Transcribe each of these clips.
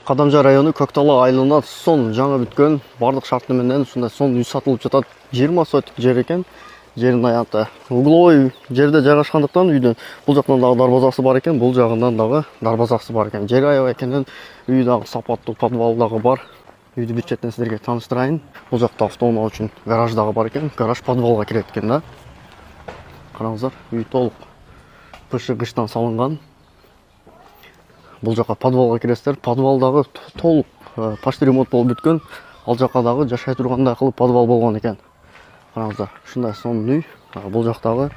Кадамжа району Көктала айылына сон жаңа бүткөн бардык шарты менен ушундай сон үй сатылып жатат. 20 сотик жер экен. Жердин аянты угловой жерде жайгашкандыктан үйдөн бул жактан дагы дарбазасы бар экен, бул жагынан дагы дарбазасы бар экен. Жер аябай экенин, үй дагы сапаттуу, подвал дагы бар. Үйдү бир четтен силерге тааныштырайын. Бул жакта автоунаа үчүн гараж дагы бар экен. Гараж подвалга кирет экен да. Караңыздар, үй толук пышыгычтан салынган. Бул жака подвалга киресиздер. Подвал дагы толук почти ремонт болуп бүткөн. Ал жака дагы жашай тургандай кылып подвал болгон экен. Караңыздар, ушундай сонун үй. Бул жактагы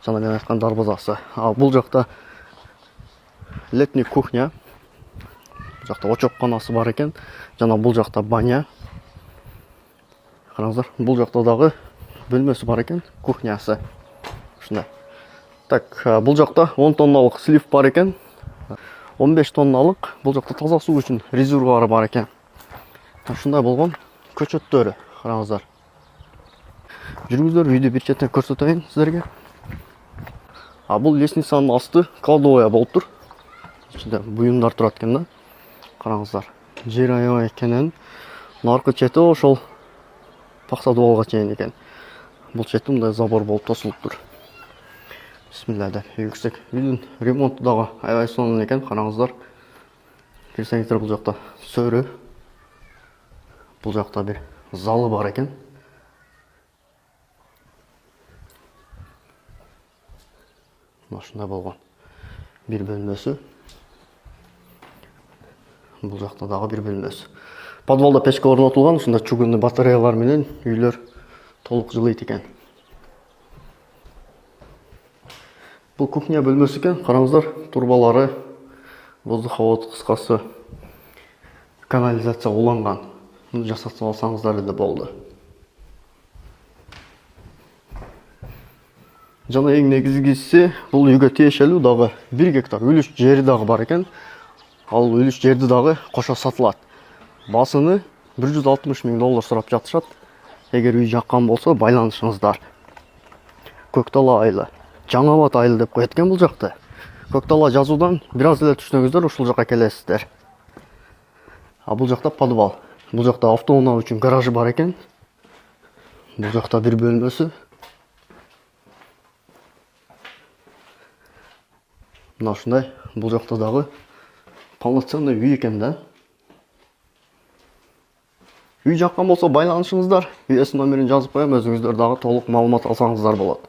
жана мен айткан дарбазасы. Ал бул жакта летний кухня. Бул жакта очокканасы бар экен. Жана бул жакта баня. Караңыздар, бул жакта дагы бөлмөсү бар экен, кухнясы. Ушундай. Так, бул жакта 10 тонналык слив бар экен. 15 тонналык бул жакта таза суу үчүн резервуары бар экен. Ушундай болгон көчөттөрү, караңыздар. Жүрүңүздөр, үйдү бир четтен көрсөтөйүн силерге. Бул лестницанын асты кладовая болуптур. Ичинде буюмдар турат экен да. Караңыздар. Жер аябай экенин. Наркы чети ошол пакса дуалга чейин экен. Бул чети мындай забор болуп тосулуптур. Бисмилlah. Yüksek. Үйдүн ремонту дагы аябай сонун экен, караңыздар. Кирсеңиздер, бул жакта сөрү. Бул жакта бир залы бар экен. Ушундай болгон. Бир бөлмөсү. Бул жакта дагы бир бөлмөсү. Подвалда печка орнотулган, ушундай чугунный батареялар менен үйлөр толук жылыйт экен. Бул кухня бөлмөсү экен, караңыздар, турбалары, воздуховод кыскасы, канализация уланган. Муну жасатып алсаңыздар эле болду. Жана эң негизгиси, бул үйгө тиешелүү дагы 1 гектар үлүш жери дагы бар экен. Ал үлүш жерди дагы кошо сатылат. Басыны $160 000 сурап жатышат. Эгер үй жаккан болсо, байланышыңыздар. Көктала айылы. Жаңабат айыл деп коет экен бул жакта. Көктала жазуудан бир аз эле түшүнөңүздөр, ушул жака келесиздер. Бул жакта подвал. Бул жакта автоунаа үчүн гаражы бар экен. Бул жакта бир бөлмөсү. Мына ушундай, бул жакта дагы полноценный үй экен да. Үй жаккан болсо, байланышыңыздар. Үйөсүнүн номерин жазып коем, өзүңүздөр дагы толук маалымат алсаңыздар болот.